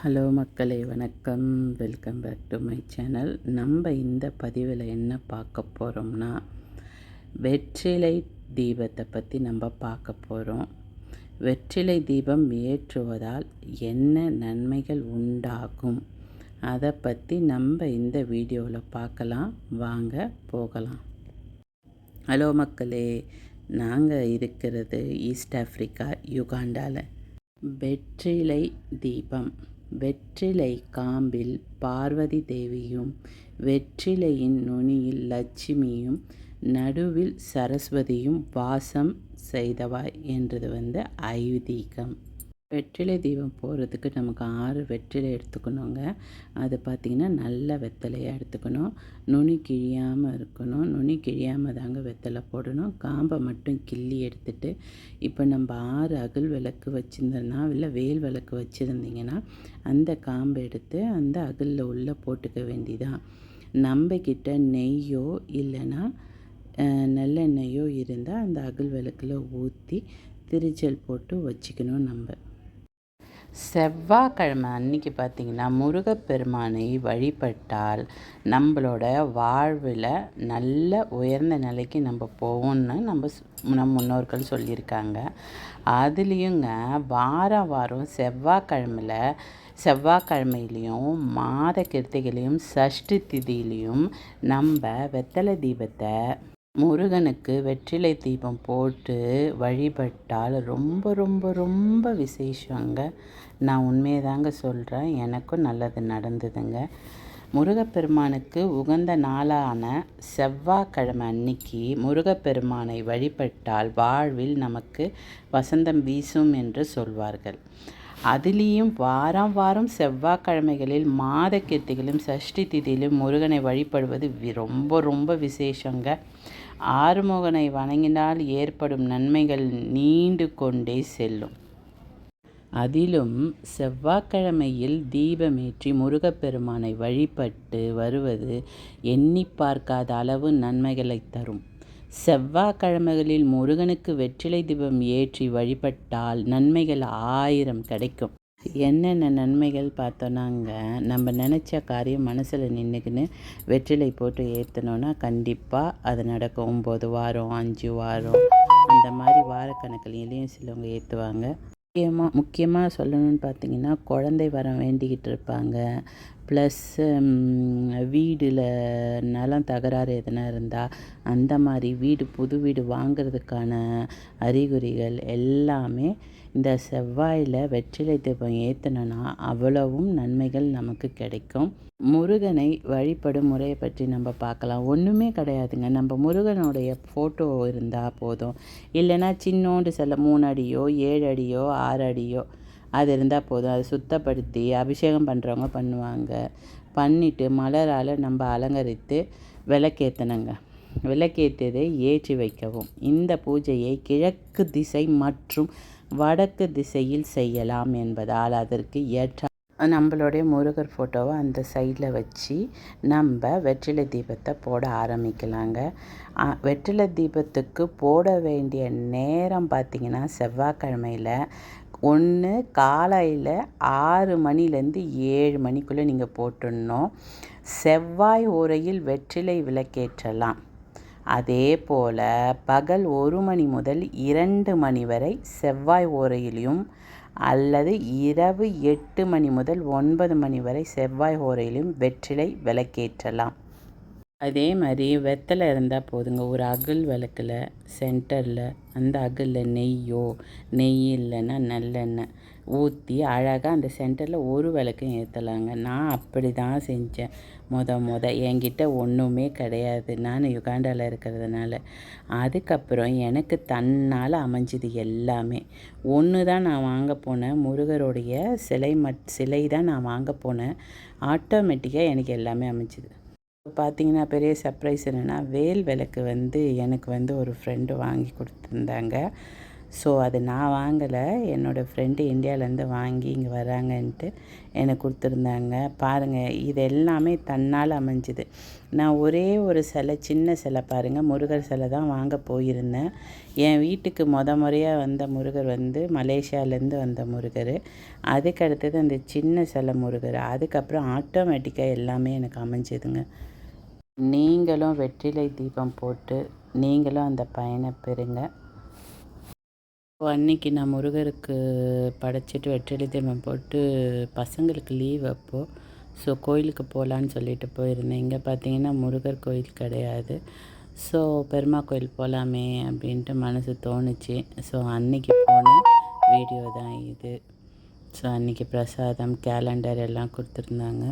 Hello மக்களே, வணக்கம். Welcome back to my channel. நம்ம இந்த பதிவில் என்ன பார்க்க போகிறோம்னா, வெற்றிலை தீபத்தை பற்றி நம்ம பார்க்க போகிறோம். வெற்றிலை தீபம் ஏற்றுவதால் என்ன நன்மைகள் உண்டாகும், அதை பற்றி நம்ம இந்த வீடியோவில் பார்க்கலாம். வாங்க போகலாம். ஹலோ மக்களே, நாங்கள் இருக்கிறது ஈஸ்ட் ஆஃப்ரிக்கா, யுகாண்டாவில். வெற்றிலை தீபம். வெற்றிலை காம்பில் பார்வதி தேவியும், வெற்றிலையின் நுனியில் லட்சுமியும், நடுவில் சரஸ்வதியும் வாசம் செய்தவாய் என்றது ஐதீகம். வெற்றிலை தீபம் போடுறதுக்கு நமக்கு 6 வெற்றிலை எடுத்துக்கணுங்க. அது பார்த்திங்கன்னா நல்ல வெத்தலையாக எடுத்துக்கணும். நுனி கிழியாமல் இருக்கணும். நுனி கிழியாமல் தாங்க வெத்தலை போடணும். காம்பை மட்டும் கிள்ளி எடுத்துட்டு, இப்போ நம்ம 6 அகல் விளக்கு வச்சுருந்தோன்னா, இல்லை வேல் விளக்கு வச்சுருந்தீங்கன்னா, அந்த காம்பை எடுத்து அந்த அகலில் உள்ளே போட்டுக்க வேண்டிதான். நம்மக்கிட்ட நெய்யோ இல்லைன்னா நல்லெண்ணெய்யோ இருந்தால் அந்த அகல் விளக்கில் ஊற்றி திரிச்சல் போட்டு வச்சுக்கணும். நம்ம செவ்வாய்க்கிழமை அன்றைக்கி பார்த்திங்கன்னா முருகப்பெருமானை வழிபட்டால் நம்மளோட வாழ்வில் நல்ல உயர்ந்த நிலைக்கு நம்ம போவோம்னு நம்ம முன்னோர்கள் சொல்லியிருக்காங்க. அதுலேயுங்க வாரம் செவ்வாய்க்கிழமையிலையும் மாத கிருத்திகையிலையும் சஷ்டி திதியிலையும் நம்ம வெத்தலை தீபத்தை முருகனுக்கு வெற்றிலை தீபம் போட்டு வழிபட்டால் ரொம்ப ரொம்ப ரொம்ப விசேஷங்க. நான் உண்மையை தாங்க சொல்கிறேன். எனக்கும் நல்லது நடந்ததுங்க. முருகப்பெருமானுக்கு உகந்த நாளான செவ்வாய்க்கிழமை அன்னைக்கு முருகப்பெருமானை வழிபட்டால் வாழ்வில் நமக்கு வசந்தம் வீசும் என்று சொல்வார்கள். அதுலேயும் வாரம் செவ்வாய்க்கிழமைகளில் மாத கீர்த்திகளும் சஷ்டி திதியிலும் முருகனை வழிபடுவது ரொம்ப ரொம்ப விசேஷங்க. ஆறுமுகனை வணங்கினால் ஏற்படும் நன்மைகள் நீண்டு கொண்டே செல்லும். அதிலும் செவ்வாய்க்கிழமையில் தீபமேற்றி முருகப்பெருமானை வழிபட்டு வருவது எண்ணி பார்க்காத அளவு நன்மைகளை தரும். செவ்வாய்க்கிழமைகளில் முருகனுக்கு வெற்றிலை தீபம் ஏற்றி வழிபட்டால் நன்மைகள் 1000 கிடைக்கும். என்னென்ன நன்மைகள் பார்த்தோன்னாங்க, நம்ம நினச்ச காரியம் மனசில் நின்றுக்குன்னு வெற்றிலை போட்டு ஏற்றினோன்னா கண்டிப்பாக அது நடக்கும். 9 வாரம் 5 வாரம் அந்த மாதிரி வாரக்கணக்கிலையும் சிலவங்க ஏற்றுவாங்க. முக்கியமாக சொல்லணும்னு பார்த்திங்கன்னா, குழந்தை வரம் வேண்டிக்கிட்டு இருப்பாங்க. ப்ளஸ் வீடில் நலம் தகராறு எதுனா இருந்தால் அந்த மாதிரி புது வீடு வாங்கிறதுக்கான அறிகுறிகள் எல்லாமே இந்த செவ்வாயில் வெற்றிலை தீபம் ஏற்றினோன்னா அவ்வளவும் நன்மைகள் நமக்கு கிடைக்கும். முருகனை வழிபடும் முறையை பற்றி நம்ம பார்க்கலாம். ஒன்றுமே கிடையாதுங்க. நம்ம முருகனுடைய ஃபோட்டோ இருந்தால் போதும். இல்லைன்னா சின்னோண்டு 3 அடியோ 7 அடியோ 6 அடியோ அது இருந்தால் போதும். அதை சுத்தப்படுத்தி அபிஷேகம் பண்ணுறவங்க பண்ணுவாங்க. பண்ணிவிட்டு மலரால் நம்ம அலங்கரித்து விளக்கேற்றணுங்க. விளக்கேற்றியதை ஏற்றி வைக்கவும். இந்த பூஜையை கிழக்கு திசை மற்றும் வடக்கு திசையில் செய்யலாம் என்பதால் அதற்கு ஏற்ற நம்மளுடைய முருகர் ஃபோட்டோவை அந்த சைடில் வச்சு நம்ம வெற்றிலை தீபத்தை போட ஆரம்பிக்கலாங்க. வெற்றிலை தீபத்துக்கு போட வேண்டிய நேரம் பார்த்திங்கன்னா, செவ்வாய்க்கிழமையில் ஒன்று காலையில் 6 மணிலேருந்து 7 மணிக்குள்ளே நீங்கள் போட்டுடணும். செவ்வாய் ஓரையில் வெற்றிலை விளக்கேற்றலாம். அதே போல் பகல் 1 மணி முதல் 2 மணி வரை செவ்வாய் ஓரையிலையும், அல்லது இரவு 8 மணி முதல் 9 மணி வரை செவ்வாய் ஓரையிலும் வெற்றிலை விளக்கேற்றலாம். அதே மாதிரி வெத்தலை இருந்தால் போதுங்க. ஒரு அகல் விளக்கில் சென்டரில் அந்த அகலில் நெய் இல்லைன்னா நல்லெண்ணெய் ஊற்றி அழகாக அந்த சென்டரில் ஒரு விளக்கும் ஏற்றலாங்க. நான் அப்படி தான் செஞ்சேன். என்கிட்ட ஒன்றுமே கிடையாது. நான் யுகாண்டாவில் இருக்கிறதுனால. அதுக்கப்புறம் எனக்கு தன்னால் அமைஞ்சிது எல்லாமே. ஒன்று தான் நான் வாங்க போனேன். முருகருடைய சிலை தான் நான் வாங்க போனேன். ஆட்டோமேட்டிக்காக எனக்கு எல்லாமே அமைஞ்சிது. பார்த்திங்கன்னா, பெரிய சர்ப்ரைஸ் என்னென்னா, வேல் விளக்கு எனக்கு ஒரு ஃப்ரெண்டு வாங்கி கொடுத்துருந்தாங்க. ஸோ அது நான் வாங்கலை, என்னோடய ஃப்ரெண்டு இந்தியாவிலேருந்து வாங்கி இங்கே வராங்கன்ட்டு எனக்கு கொடுத்துருந்தாங்க. பாருங்கள், இது எல்லாமே தன்னால் அமைஞ்சுது. நான் ஒரே ஒரு சிலை, சின்ன சிலை பாருங்கள், முருகர் சிலை தான் வாங்க போயிருந்தேன். என் வீட்டுக்கு முறையாக வந்த முருகர் வந்து மலேசியாவிலேருந்து வந்த முருகர். அதுக்கு அடுத்தது அந்த சின்ன சிலை முருகர். அதுக்கப்புறம் ஆட்டோமேட்டிக்காக எல்லாமே எனக்கு அமைஞ்சுதுங்க. நீங்களும் வெற்றிலை தீபம் போட்டு நீங்களும் அந்த பயனை பெறுங்க. அன்றைக்கி நான் முருகருக்கு படைச்சிட்டு வெற்றிலை தீபம் போட்டு பசங்களுக்கு லீவ் அப்போது, ஸோ கோயிலுக்கு போகலான்னு சொல்லிட்டு போயிருந்தேன். இங்கே பார்த்தீங்கன்னா முருகர் கோயில் கிடையாது. ஸோ பெருமா கோயில் போகலாமே அப்படின்ட்டு மனசு தோணுச்சு. ஸோ அன்றைக்கி போன வீடியோ தான் இது. ஸோ அன்றைக்கி பிரசாதம், கேலண்டர் எல்லாம் கொடுத்துருந்தாங்க.